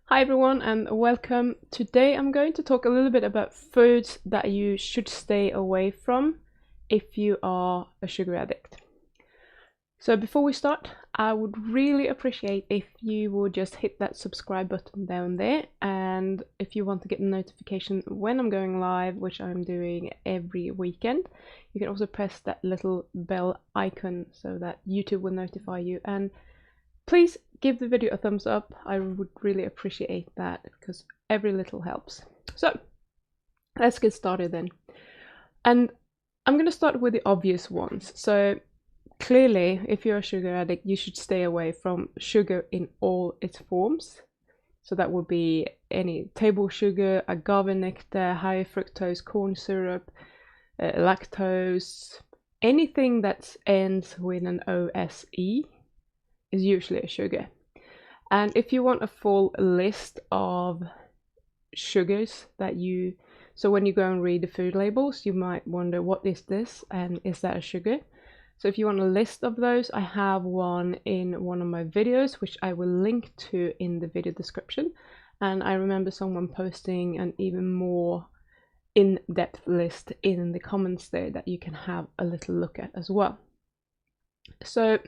Hi everyone and welcome. Today I'm going to talk a little bit about foods that you should stay away from if you are a sugar addict. So before we start, I would really appreciate if you would just hit that subscribe button down there, and if you want to get a notification when I'm going live, which I'm doing every weekend, you can also press that little bell icon so that YouTube will notify you. And please give the video a thumbs up. I would really appreciate that because every little helps. So let's get started then. And I'm going to start with the obvious ones. So clearly, if you're a sugar addict, you should stay away from sugar in all its forms. So that would be any table sugar, agave nectar, high fructose corn syrup, lactose, anything that ends with an OSE is usually a sugar. And if you want a full list of sugars that so when you go and read the food labels, you might wonder, what is this and is that a sugar? So if you want a list of those, I have one in one of my videos, which I will link to in the video description. And I remember someone posting an even more in-depth list in the comments there that you can have a little look at as well. So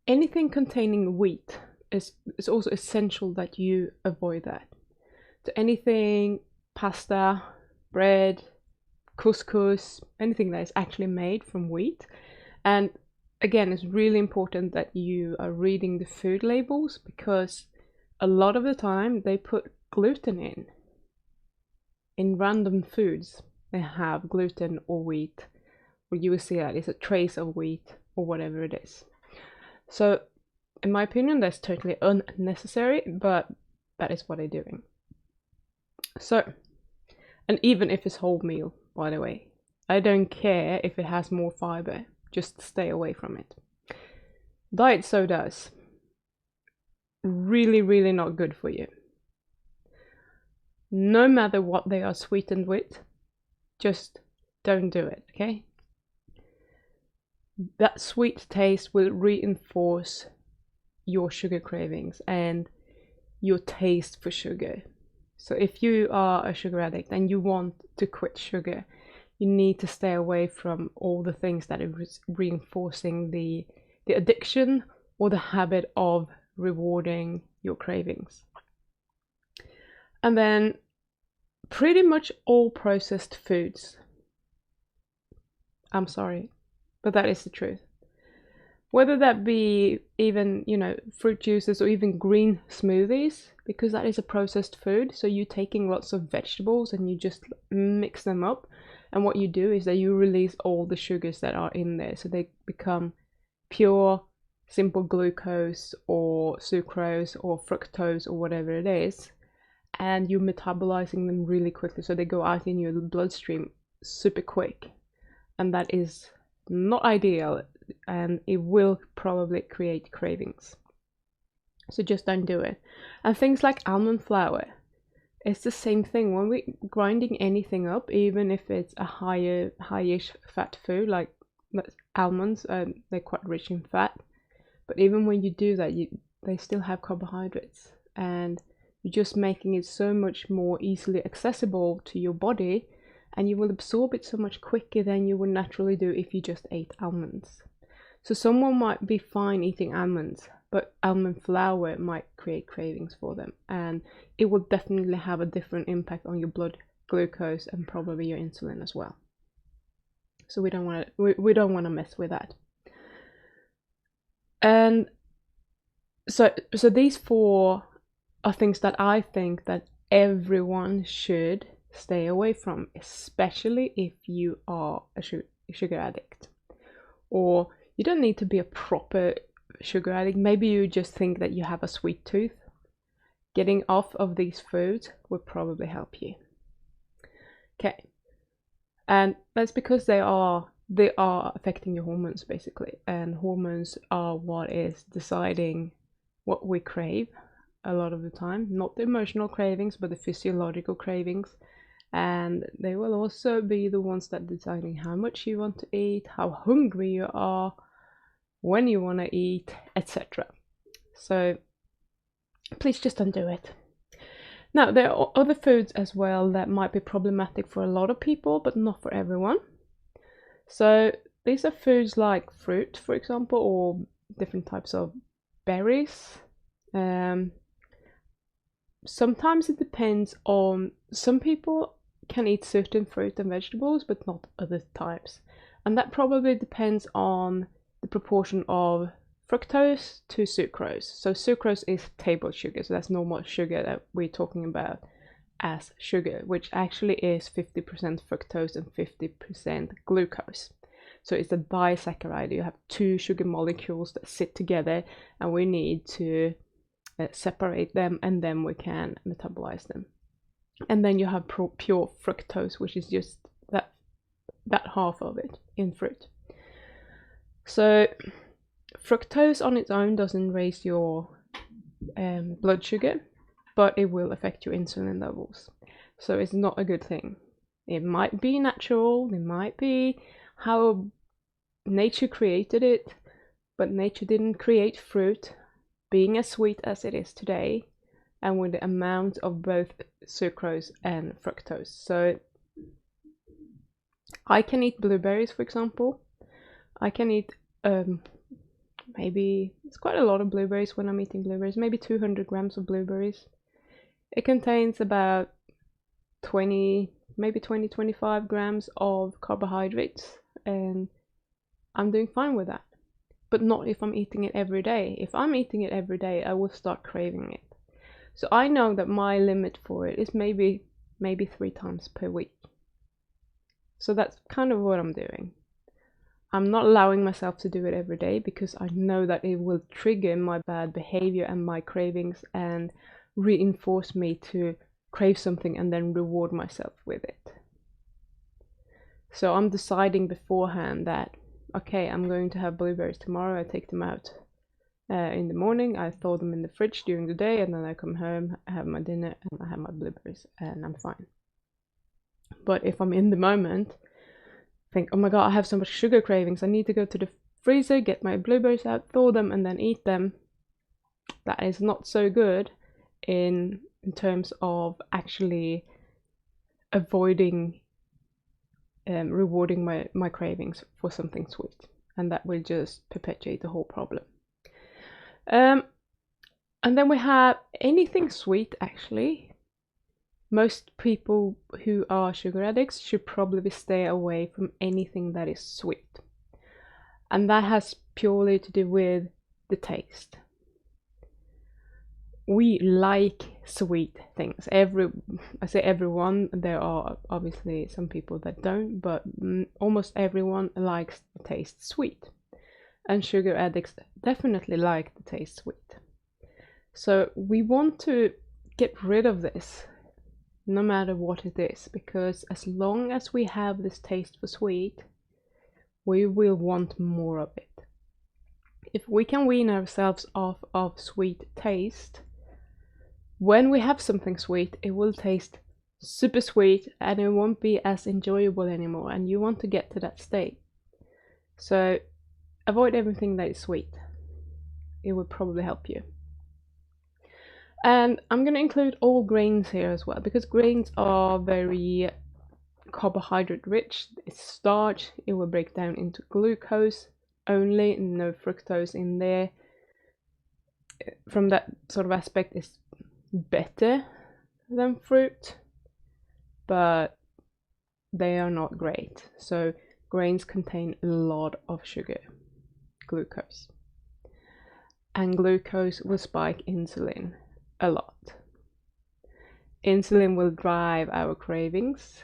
anything containing wheat is also essential that you avoid that. So anything, pasta, bread, couscous, anything that is actually made from wheat. And again, it's really important that you are reading the food labels, because a lot of the time they put gluten in random foods. They have gluten or wheat, or you will see that it's a trace of wheat or whatever it is. So in my opinion, that's totally unnecessary, but that is what they're doing. So, and even if it's wholemeal, by the way, I don't care if it has more fiber, just stay away from it. Diet sodas, really not good for you. No matter what they are sweetened with, just don't do it, okay? That sweet taste will reinforce your sugar cravings and your taste for sugar. So if you are a sugar addict and you want to quit sugar, you need to stay away from all the things that are reinforcing the addiction or the habit of rewarding your cravings. And then pretty much all processed foods. I'm sorry, but that is the truth. Whether that be even, fruit juices or even green smoothies, because that is a processed food. So you're taking lots of vegetables and you just mix them up. And what you do is that you release all the sugars that are in there. So they become pure, simple glucose or sucrose or fructose or whatever it is. And you're metabolizing them really quickly. So they go out in your bloodstream super quick. And that is not ideal, and it will probably create cravings. So just don't do it. And things like almond flour, it's the same thing. When we're grinding anything up, even if it's a highish fat food like almonds, they're quite rich in fat, but even when you do that, they still have carbohydrates, and you're just making it so much more easily accessible to your body, and you will absorb it so much quicker than you would naturally do if you just ate almonds. So someone might be fine eating almonds, but almond flour might create cravings for them, and it will definitely have a different impact on your blood glucose and probably your insulin as well. So we don't want to mess with that. And so these four are things that I think that everyone should stay away from, especially if you are a sugar addict. Or you don't need to be a proper sugar addict. Maybe you just think that you have a sweet tooth. Getting off of these foods would probably help you. Okay. And that's because they are affecting your hormones basically. And hormones are what is deciding what we crave a lot of the time. Not the emotional cravings, but the physiological cravings. And they will also be the ones that deciding how much you want to eat, how hungry you are, when you want to eat, etc. So please just don't do it. Now, there are other foods as well that might be problematic for a lot of people, but not for everyone. So these are foods like fruit, for example, or different types of berries. Sometimes it depends on, some people can eat certain fruit and vegetables, but not other types. And that probably depends on the proportion of fructose to sucrose. So sucrose is table sugar, so that's normal sugar that we're talking about as sugar, which actually is 50% fructose and 50% glucose. So it's a disaccharide. You have two sugar molecules that sit together, and we need to separate them, and then we can metabolize them. And then you have pure fructose, which is just that half of it in fruit. So fructose on its own doesn't raise your blood sugar, but it will affect your insulin levels. So it's not a good thing. It might be natural, it might be how nature created it, but nature didn't create fruit being as sweet as it is today, and with the amount of both sucrose and fructose. So I can eat blueberries, for example. I can eat maybe, it's quite a lot of blueberries when I'm eating blueberries, maybe 200 grams of blueberries. It contains about 25 grams of carbohydrates, and I'm doing fine with that. But not if I'm eating it every day. If I'm eating it every day, I will start craving it. So I know that my limit for it is maybe 3 times per week. So that's kind of what I'm doing. I'm not allowing myself to do it every day because I know that it will trigger my bad behavior and my cravings and reinforce me to crave something and then reward myself with it. So I'm deciding beforehand that, okay, I'm going to have blueberries tomorrow. I take them out in the morning. I thaw them in the fridge during the day, and then I come home, I have my dinner, and I have my blueberries, and I'm fine. But if I'm in the moment, think, oh my god, I have so much sugar cravings, I need to go to the freezer, get my blueberries out, thaw them, and then eat them. That is not so good in terms of actually avoiding rewarding my cravings for something sweet, and that will just perpetuate the whole problem. And then we have anything sweet. Actually, most people who are sugar addicts should probably stay away from anything that is sweet, and that has purely to do with the taste. We like sweet things. I say everyone, there are obviously some people that don't, but almost everyone likes the taste sweet. And sugar addicts definitely like the taste sweet. So we want to get rid of this, no matter what it is, because as long as we have this taste for sweet, we will want more of it. If we can wean ourselves off of sweet taste, when we have something sweet, it will taste super sweet and it won't be as enjoyable anymore, and you want to get to that state. So avoid everything that is sweet. It will probably help you. And I'm going to include all grains here as well, because grains are very carbohydrate rich. It's starch. It will break down into glucose only, no fructose in there. From that sort of aspect, it's better than fruit, but they are not great. So grains contain a lot of sugar, glucose, and glucose will spike insulin a lot. Insulin will drive our cravings,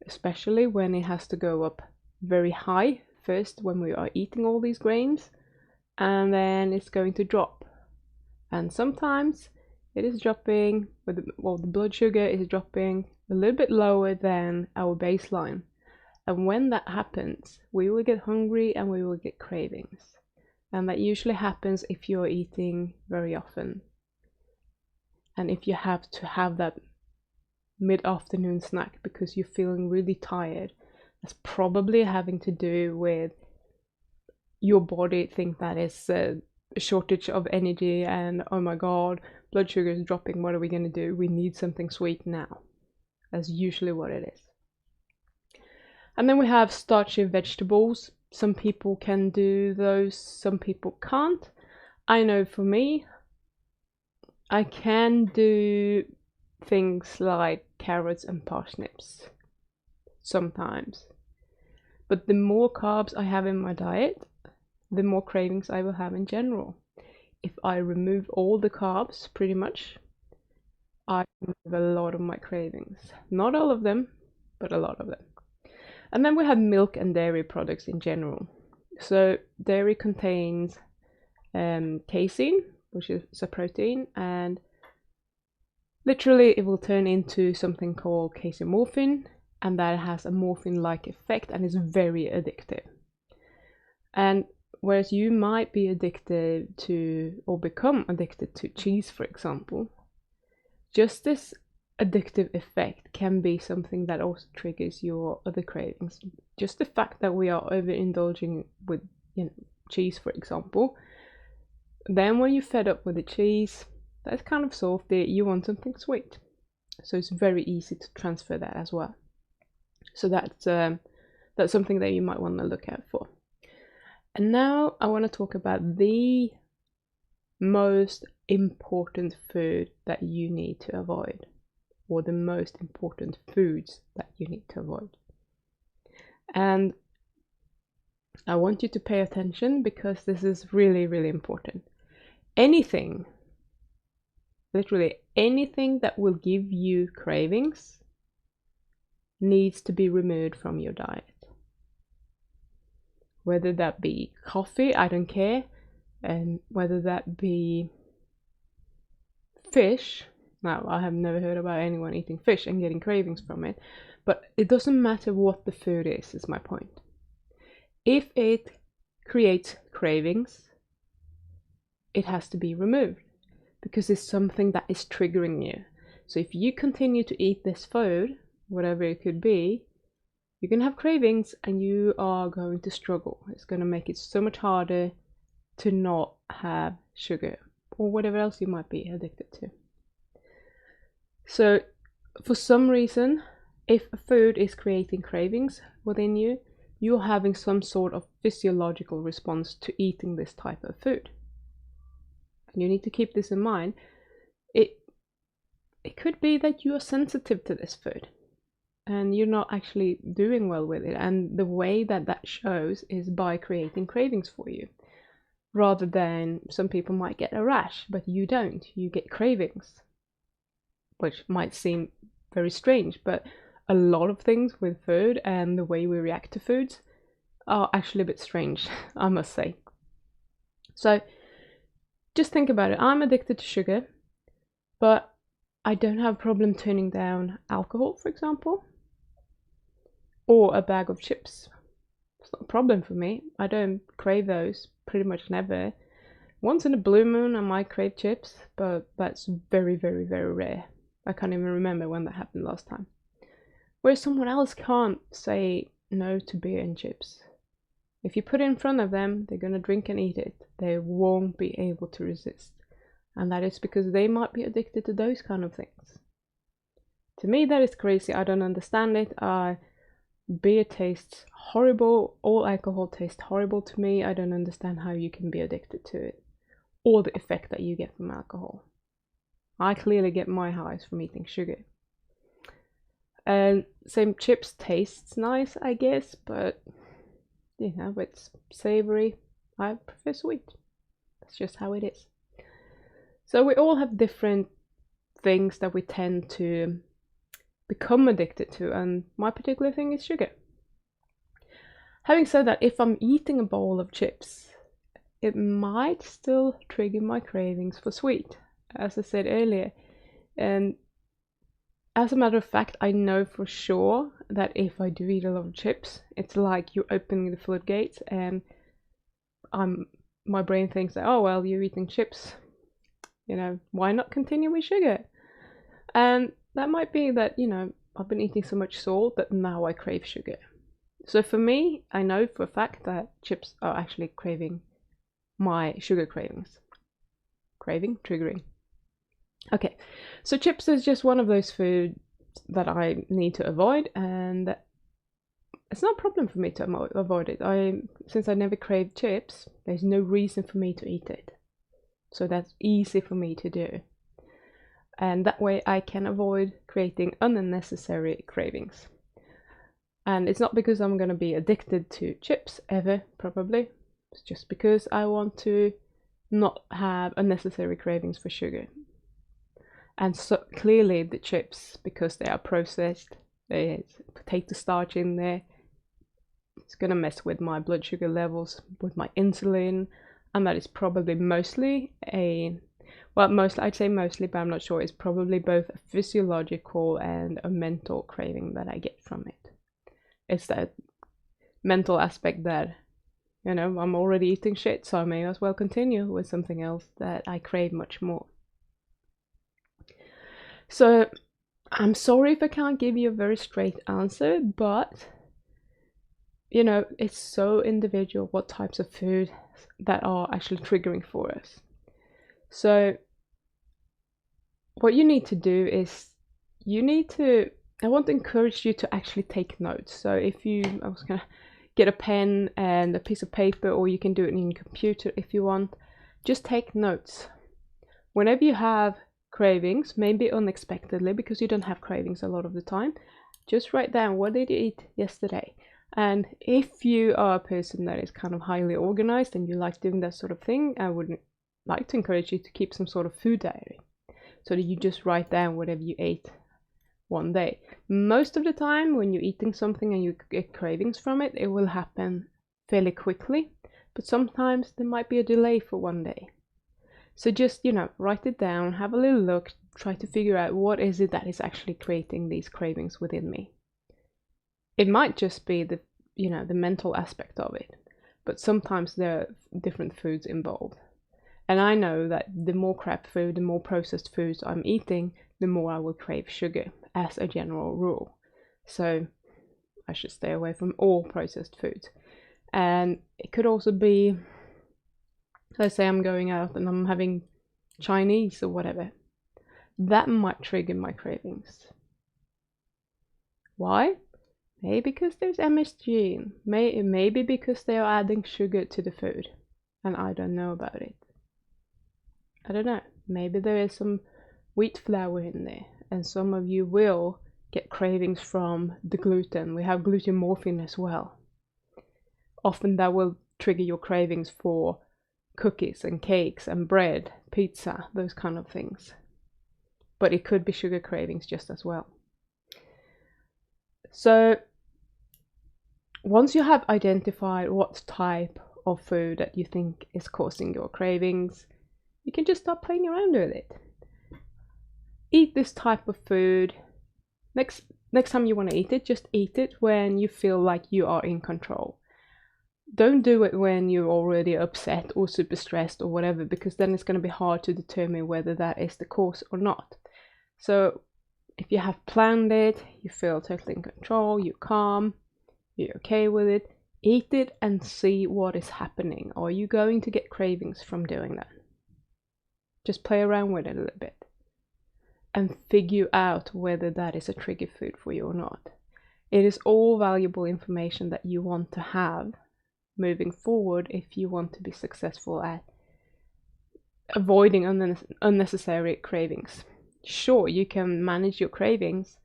especially when it has to go up very high first when we are eating all these grains, and then it's going to drop. And sometimes it is dropping, the blood sugar is dropping a little bit lower than our baseline. And when that happens, we will get hungry and we will get cravings. And that usually happens if you're eating very often. And if you have to have that mid-afternoon snack because you're feeling really tired, that's probably having to do with your body think that is a shortage of energy, and oh my god, blood sugar is dropping, what are we going to do? We need something sweet now. That's usually what it is. And then we have starchy vegetables. Some people can do those, some people can't. I know for me, I can do things like carrots and parsnips sometimes. But the more carbs I have in my diet, the more cravings I will have in general. If I remove all the carbs, pretty much, I remove a lot of my cravings. Not all of them, but a lot of them. And then we have milk and dairy products in general. So dairy contains casein, which is a protein, and literally it will turn into something called casomorphin, and that has a morphine-like effect and is very addictive. And whereas you might be addicted to, or become addicted to cheese, for example, just this addictive effect can be something that also triggers your other cravings. Just the fact that we are overindulging with, cheese, for example, then when you're fed up with the cheese, that's kind of salty, you want something sweet. So it's very easy to transfer that as well. So that's something that you might want to look out for. And now I want to talk about the most important food that you need to avoid, or the most important foods that you need to avoid. And I want you to pay attention because this is really, really important. Anything, literally anything that will give you cravings needs to be removed from your diet. Whether that be coffee, I don't care, and whether that be fish. Now, I have never heard about anyone eating fish and getting cravings from it, but it doesn't matter what the food is my point. If it creates cravings, it has to be removed because it's something that is triggering you. So if you continue to eat this food, whatever it could be, you're going to have cravings and you are going to struggle. It's going to make it so much harder to not have sugar or whatever else you might be addicted to. So for some reason, if a food is creating cravings within you, you're having some sort of physiological response to eating this type of food. And you need to keep this in mind. It could be that you are sensitive to this food and you're not actually doing well with it. And the way that shows is by creating cravings for you. Rather than some people might get a rash, but you don't. You get cravings, which might seem very strange, but a lot of things with food and the way we react to foods are actually a bit strange, I must say. So just think about it. I'm addicted to sugar, but I don't have a problem turning down alcohol, for example, or a bag of chips. It's not a problem for me. I don't crave those, pretty much never. Once in a blue moon I might crave chips, but that's very, very, very rare. I can't even remember when that happened last time. Whereas someone else can't say no to beer and chips. If you put it in front of them, they're gonna drink and eat it. They won't be able to resist. And that is because they might be addicted to those kind of things. To me, that is crazy. I don't understand it. Beer tastes horrible. All alcohol tastes horrible to me. I don't understand how you can be addicted to it, or the effect that you get from alcohol. I clearly get my highs from eating sugar. And same, chips tastes nice, I guess, but it's savory. I prefer sweet. That's just how it is. So we all have different things that we tend to become addicted to, and my particular thing is sugar. Having said that, if I'm eating a bowl of chips, it might still trigger my cravings for sweet, as I said earlier. And as a matter of fact, I know for sure that if I do eat a lot of chips, it's like you're opening the floodgates, and my brain thinks that, oh well, you're eating chips, why not continue with sugar? And that might be that, I've been eating so much salt that now I crave sugar. So for me, I know for a fact that chips are actually craving my sugar cravings. Triggering. Okay, so chips is just one of those foods that I need to avoid, and it's not a problem for me to avoid it. Since I never crave chips, there's no reason for me to eat it. So that's easy for me to do. And that way I can avoid creating unnecessary cravings. And it's not because I'm gonna be addicted to chips ever, probably. It's just because I want to not have unnecessary cravings for sugar. And so clearly the chips, because they are processed, there's potato starch in there, it's gonna mess with my blood sugar levels, with my insulin, and that is probably mostly I'd say mostly, but I'm not sure, it's probably both a physiological and a mental craving that I get from it. It's that mental aspect that, I'm already eating shit, so I may as well continue with something else that I crave much more. So I'm sorry if I can't give you a very straight answer, but it's so individual what types of food that are actually triggering for us. So what you need to do is I want to encourage you to actually take notes. So I was gonna get a pen and a piece of paper, or you can do it in your computer if you want. Just take notes. Whenever you have cravings, maybe unexpectedly, because you don't have cravings a lot of the time, just write down, what did you eat yesterday? And if you are a person that is kind of highly organized and you like doing that sort of thing, I would like to encourage you to keep some sort of food diary, so that you just write down whatever you ate one day. Most of the time when you're eating something and you get cravings from it, it will happen fairly quickly, but sometimes there might be a delay for one day. So just, write it down, have a little look, try to figure out what is it that is actually creating these cravings within me. It might just be the mental aspect of it, but sometimes there are different foods involved. And I know that the more crap food, the more processed foods I'm eating, the more I will crave sugar, as a general rule. So I should stay away from all processed foods. And it could also be, let's say I'm going out and I'm having Chinese or whatever. That might trigger my cravings. Why? Maybe because there's MSG in. Maybe because they are adding sugar to the food and I don't know about it. I don't know. Maybe there is some wheat flour in there, and some of you will get cravings from the gluten. We have glutamorphine as well. Often that will trigger your cravings for cookies and cakes and bread, pizza, those kind of things. But it could be sugar cravings just as well. So once you have identified what type of food that you think is causing your cravings, you can just start playing around with it. Eat this type of food. Next time you want to eat it, just eat it when you feel like you are in control. Don't do it when you're already upset or super stressed or whatever, because then it's going to be hard to determine whether that is the cause or not. So if you have planned it, you feel totally in control, you're calm, you're okay with it, eat it and see what is happening. Are you going to get cravings from doing that? Just play around with it a little bit and figure out whether that is a trigger food for you or not. It is all valuable information that you want to have moving forward if you want to be successful at avoiding unnecessary cravings. Sure, you can manage your cravings,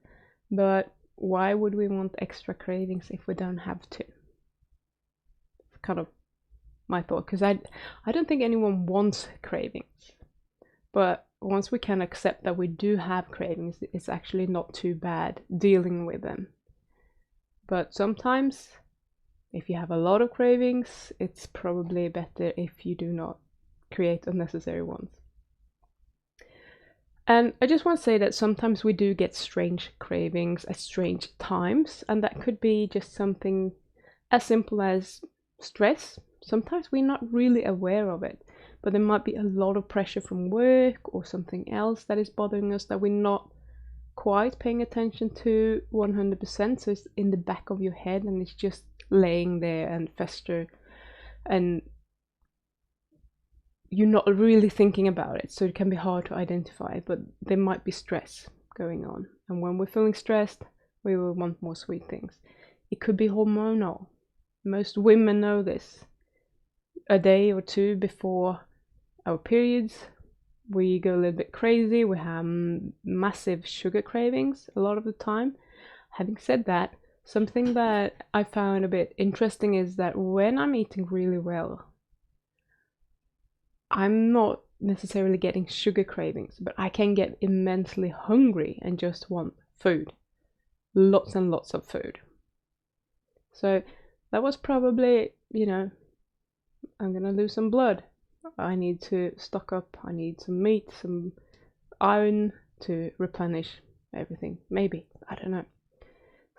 but why would we want extra cravings if we don't have to? It's kind of my thought, because I don't think anyone wants cravings. But once we can accept that we do have cravings, it's actually not too bad dealing with them. But sometimes, if you have a lot of cravings, it's probably better if you do not create unnecessary ones. And I just want to say that sometimes we do get strange cravings at strange times, and that could be just something as simple as stress. Sometimes we're not really aware of it, but there might be a lot of pressure from work or something else that is bothering us that we're not quite paying attention to 100%. So it's in the back of your head and it's just laying there and fester and you're not really thinking about it, so it can be hard to identify, but there might be stress going on. And when we're feeling stressed, we will want more sweet things. It could be hormonal. Most women know this. A day or two before our periods, we go a little bit crazy. We have massive sugar cravings a lot of the time. Having said that, something that I found a bit interesting is that when I'm eating really well, I'm not necessarily getting sugar cravings, but I can get immensely hungry and just want food. Lots and lots of food. So that was probably, I'm gonna lose some blood. I need to stock up, I need some meat, some iron to replenish everything. Maybe, I don't know.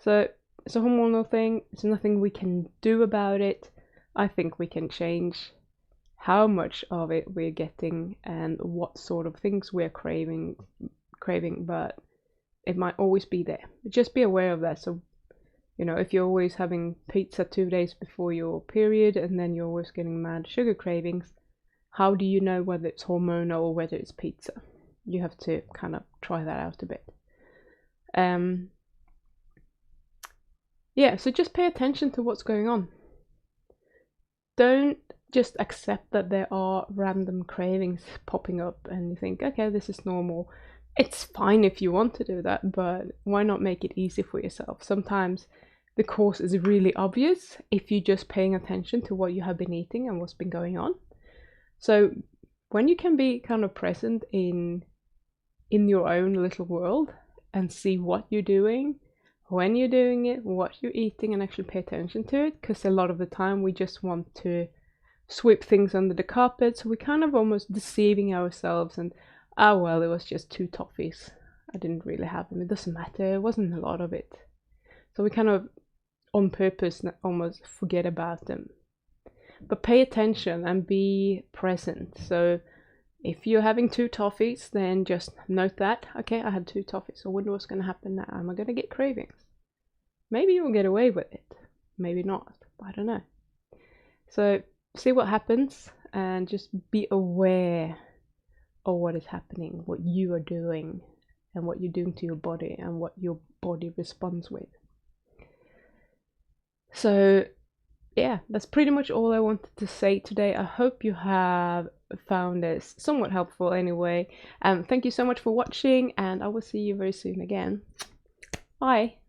So it's a hormonal thing, it's nothing we can do about it. I think we can change how much of it we're getting and what sort of things we're craving, but it might always be there. Just be aware of that. So, if you're always having pizza 2 days before your period and then you're always getting mad sugar cravings, how do you know whether it's hormonal or whether it's pizza? You have to kind of try that out a bit. So just pay attention to what's going on. Don't just accept that there are random cravings popping up and you think, okay, this is normal. It's fine if you want to do that, but why not make it easy for yourself? Sometimes the cause is really obvious if you're just paying attention to what you have been eating and what's been going on. So when you can be kind of present in your own little world and see what you're doing, when you're doing it, what you're eating, and actually pay attention to it, because a lot of the time we just want to sweep things under the carpet, so we're kind of almost deceiving ourselves and, well, it was just 2 toffees, I didn't really have them, it doesn't matter, it wasn't a lot of it. So we kind of on purpose almost forget about them. But pay attention and be present. So if you're having 2 toffees, then just note that, okay, I had 2 toffees, so I wonder what's going to happen now. Am I going to get cravings? Maybe you'll get away with it, maybe not, I don't know. So see what happens and just be aware of what is happening, what you are doing, and what you're doing to your body and what your body responds with. So yeah, that's pretty much all I wanted to say today. I hope you have found this somewhat helpful anyway. Thank you so much for watching, and I will see you very soon again. Bye!